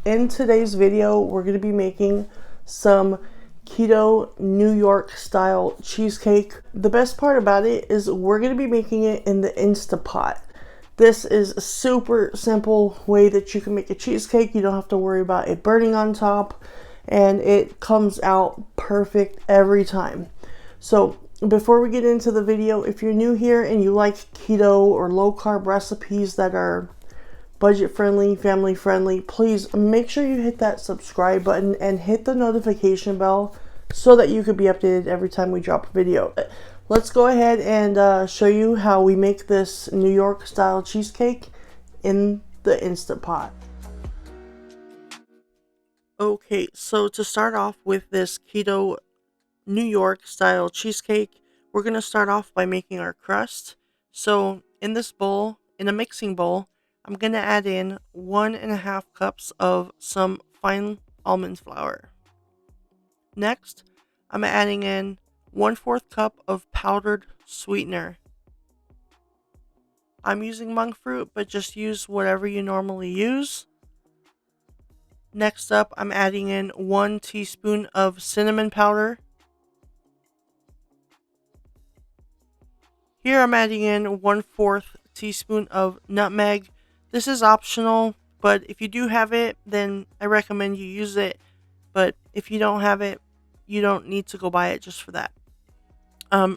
In today's video, we're going to be making some keto New York style cheesecake. The best part about it is we're going to be making it in the Instapot. This is a super simple way that you can make a cheesecake. You don't have to worry about it burning on top, and it comes out perfect every time. So before we get into the video, if you're new here and you like keto or low carb recipes that are budget friendly, family friendly, please make sure you hit that subscribe button and hit the notification bell so that you could be updated every time we drop a video. Let's go ahead and show you how we make this New York style cheesecake in the Instant Pot. Okay, so to start off with this keto New York style cheesecake, we're going to start off by making our crust. So in this bowl, in a mixing bowl, I'm going to add in 1.5 cups of some fine almond flour. Next, I'm adding in 1/4 cup of powdered sweetener. I'm using monk fruit, but just use whatever you normally use. Next up, I'm adding in 1 teaspoon of cinnamon powder. Here I'm adding in 1/4 teaspoon of nutmeg. This is optional, but if you do have it, then I recommend you use it. But if you don't have it, you don't need to go buy it just for that.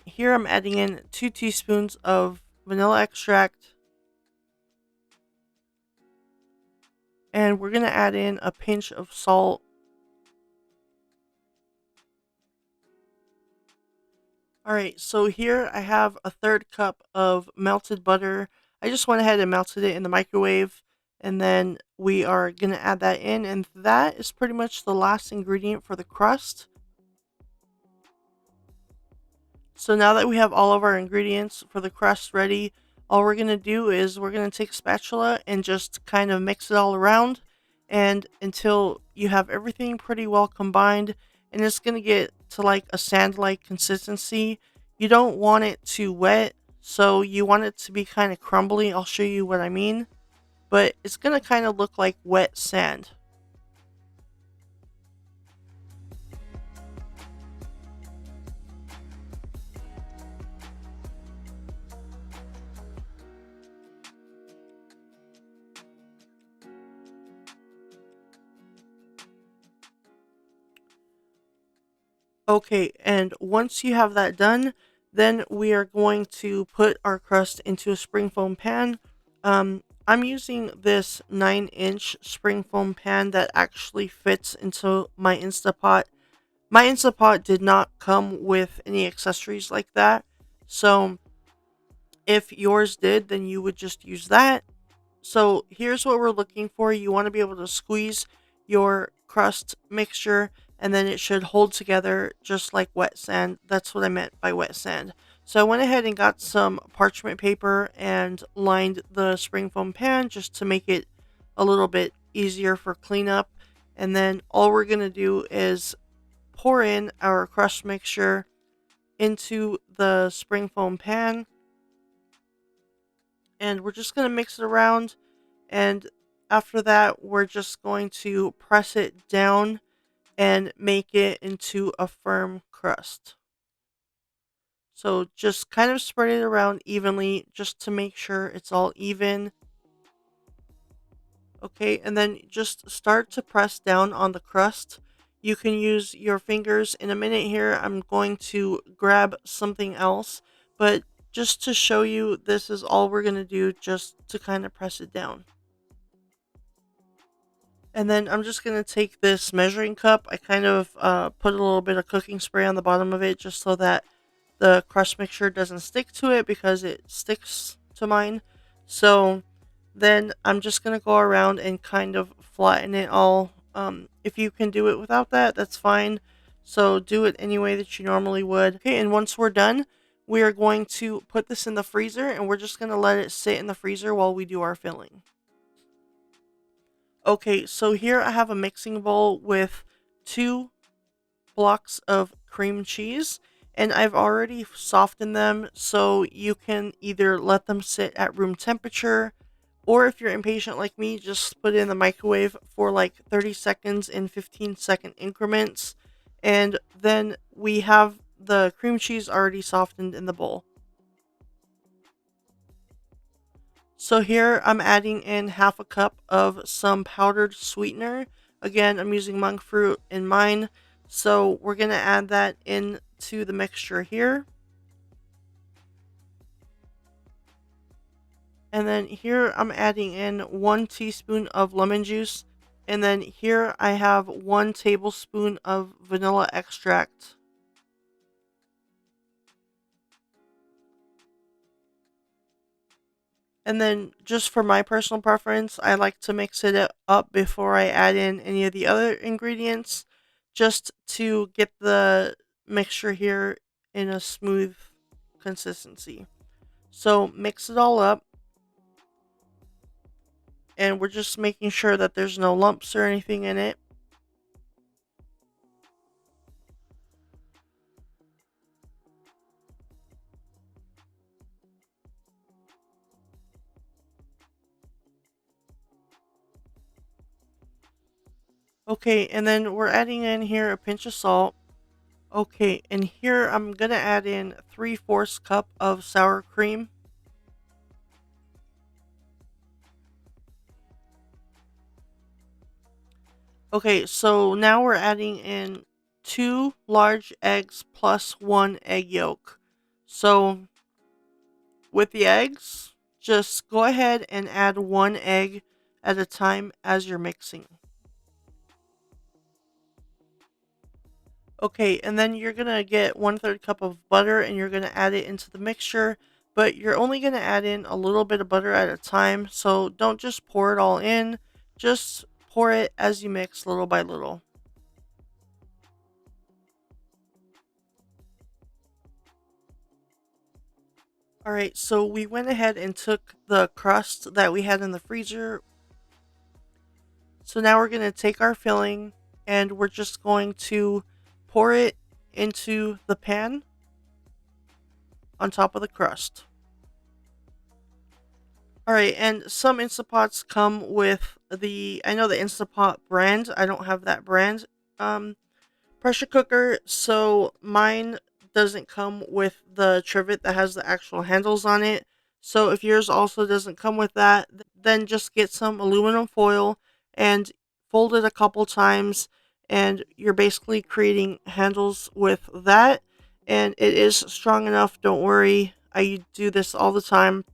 Here I'm adding in 2 teaspoons of vanilla extract. And we're going to add in a pinch of salt. Alright, so here I have a 1/3 cup of melted butter. I just went ahead and melted it in the microwave, and then we are going to add that in, and that is pretty much the last ingredient for the crust. So now that we have all of our ingredients for the crust ready, all we're going to do is we're going to take a spatula and just kind of mix it all around, and until you have everything pretty well combined, and it's going to get to like a sand-like consistency. You don't want it too wet, so you want it to be kind of crumbly. I'll show you what I mean, but it's going to kind of look like wet sand. Okay, and once you have that done, then we are going to put our crust into a spring foam pan. I'm using this 9-inch spring foam pan that actually fits into my Instapot. My Instapot did not come with any accessories like that, so if yours did, then you would just use that. So here's what we're looking for. You want to be able to squeeze your crust mixture, and then it should hold together just like wet sand. That's what I meant by wet sand. So I went ahead and got some parchment paper and lined the spring foam pan just to make it a little bit easier for cleanup. And then all we're going to do is pour in our crust mixture into the spring foam pan. And we're just going to mix it around, and after that we're just going to press it down and make it into a firm crust. So just kind of spread it around evenly just to make sure it's all even. Okay, and then just start to press down on the crust. You can use your fingers. In a minute here I'm going to grab something else, but just to show you, this is all we're going to do just to kind of press it down. And then I'm just going to take this measuring cup. I kind of put a little bit of cooking spray on the bottom of it just so that the crust mixture doesn't stick to it, because it sticks to mine. So then I'm just going to go around and kind of flatten it all. If you can do it without that, that's fine. So do it any way that you normally would. Okay, and once we're done, we are going to put this in the freezer, and we're just going to let it sit in the freezer while we do our filling. Okay, so here I have a mixing bowl with 2 blocks of cream cheese, and I've already softened them, so you can either let them sit at room temperature Or if you're impatient like me, just put it in the microwave for like 30 seconds in 15-second increments. And then we have the cream cheese already softened in the bowl. So here I'm adding in half a cup of some powdered sweetener. Again, I'm using monk fruit in mine. So we're going to add that into the mixture here. And then here I'm adding in 1 teaspoon of lemon juice. And then here I have 1 tablespoon of vanilla extract. And then just for my personal preference, I like to mix it up before I add in any of the other ingredients, just to get the mixture here in a smooth consistency. So mix it all up, and we're just making sure that there's no lumps or anything in it. Okay, and then we're adding in here a pinch of salt. Okay, and here I'm gonna add in 3/4 cup of sour cream. Okay, so now we're adding in 2 large eggs plus 1 egg yolk. So with the eggs, just go ahead and add 1 egg at a time as you're mixing. Okay, and then you're gonna get 1/3 cup of butter and you're gonna add it into the mixture, but you're only gonna add in a little bit of butter at a time. So don't just pour it all in, just pour it as you mix little by little. All right, so we went ahead and took the crust that we had in the freezer. So now we're going to take our filling and we're just going to pour it into the pan on top of the crust. All right, and some Instant Pots come with I know the Instant Pot brand. I don't have that brand. Pressure cooker, so mine doesn't come with the trivet that has the actual handles on it. So if yours also doesn't come with that, then just get some aluminum foil and fold it a couple times, and you're basically creating handles with that. And it is strong enough, don't worry. I do this all the time.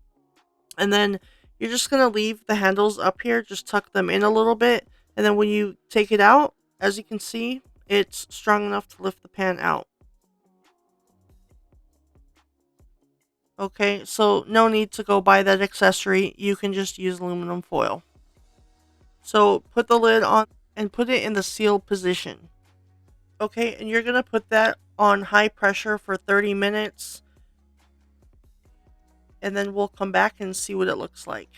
And then you're just going to leave the handles up here, just tuck them in a little bit, and then when you take it out, as you can see, it's strong enough to lift the pan out. Okay, so no need to go buy that accessory. You can just use aluminum foil. So put the lid on and put it in the sealed position. Okay, and you're going to put that on high pressure for 30 minutes. And then we'll come back and see what it looks like.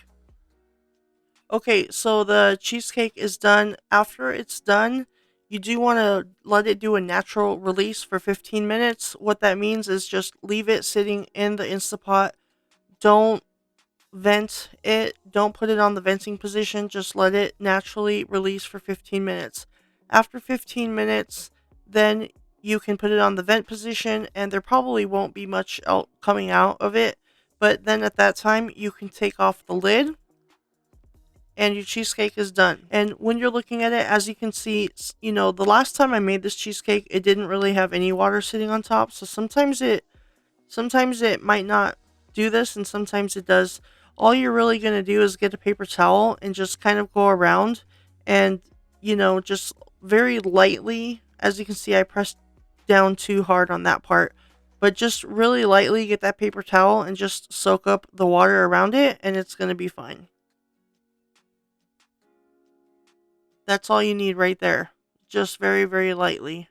Okay, so the cheesecake is done. After it's done, you do want to let it do a natural release for 15 minutes. What that means is just leave it sitting in the Instapot. Don't vent it. Don't put it on the venting position. Just let it naturally release for 15 minutes. After 15 minutes, then you can put it on the vent position and there probably won't be much coming out of it. But then at that time, you can take off the lid and your cheesecake is done. And when you're looking at it, as you can see, the last time I made this cheesecake, it didn't really have any water sitting on top. So sometimes it might not do this and sometimes it does. All you're really going to do is get a paper towel and just kind of go around and, just very lightly, as you can see, I pressed down too hard on that part. But just really lightly get that paper towel and just soak up the water around it and it's going to be fine. That's all you need right there. Just very, very lightly.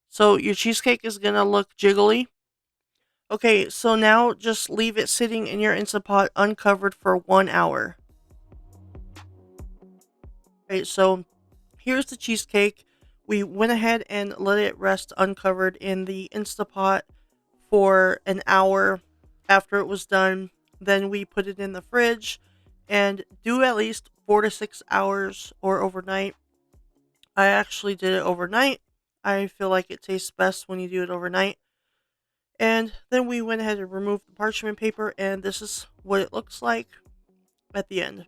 So your cheesecake is going to look jiggly. Okay, so now just leave it sitting in your Instant Pot uncovered for 1 hour. Okay, so here's the cheesecake. We went ahead and let it rest uncovered in the Instant Pot for an hour after it was done. Then we put it in the fridge and do at least 4 to 6 hours or overnight. I actually did it overnight. I feel like it tastes best when you do it overnight. And then we went ahead and removed the parchment paper, and this is what it looks like at the end.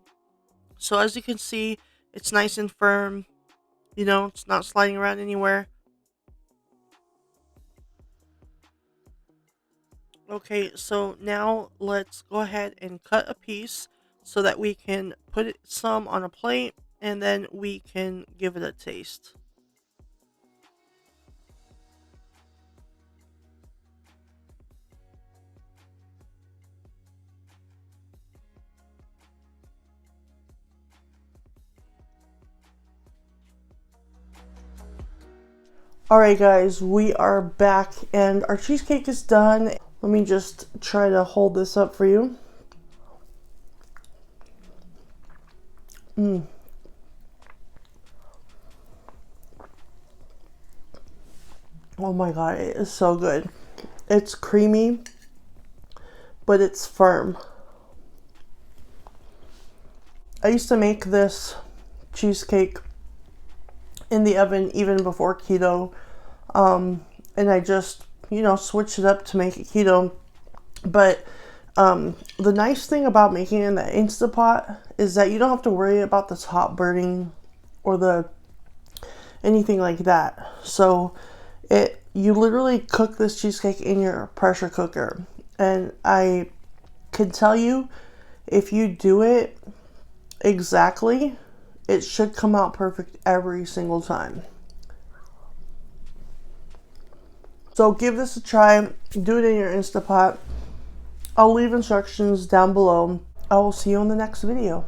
So as you can see, it's nice and firm. You know, it's not sliding around anywhere. Okay, so now let's go ahead and cut a piece so that we can put some on a plate and then we can give it a taste. Alright guys, we are back and our cheesecake is done. Let me just try to hold this up for you. Oh my god, it is so good. It's creamy, but it's firm. I used to make this cheesecake in the oven even before keto, and I just, you know, switched it up to make it keto. But the nice thing about making it in the Instapot is that you don't have to worry about the top burning or the anything like that. So you literally cook this cheesecake in your pressure cooker, and I can tell you, if you do it exactly, it should come out perfect every single time. So give this a try. Do it in your Instapot. I'll leave instructions down below. I will see you in the next video.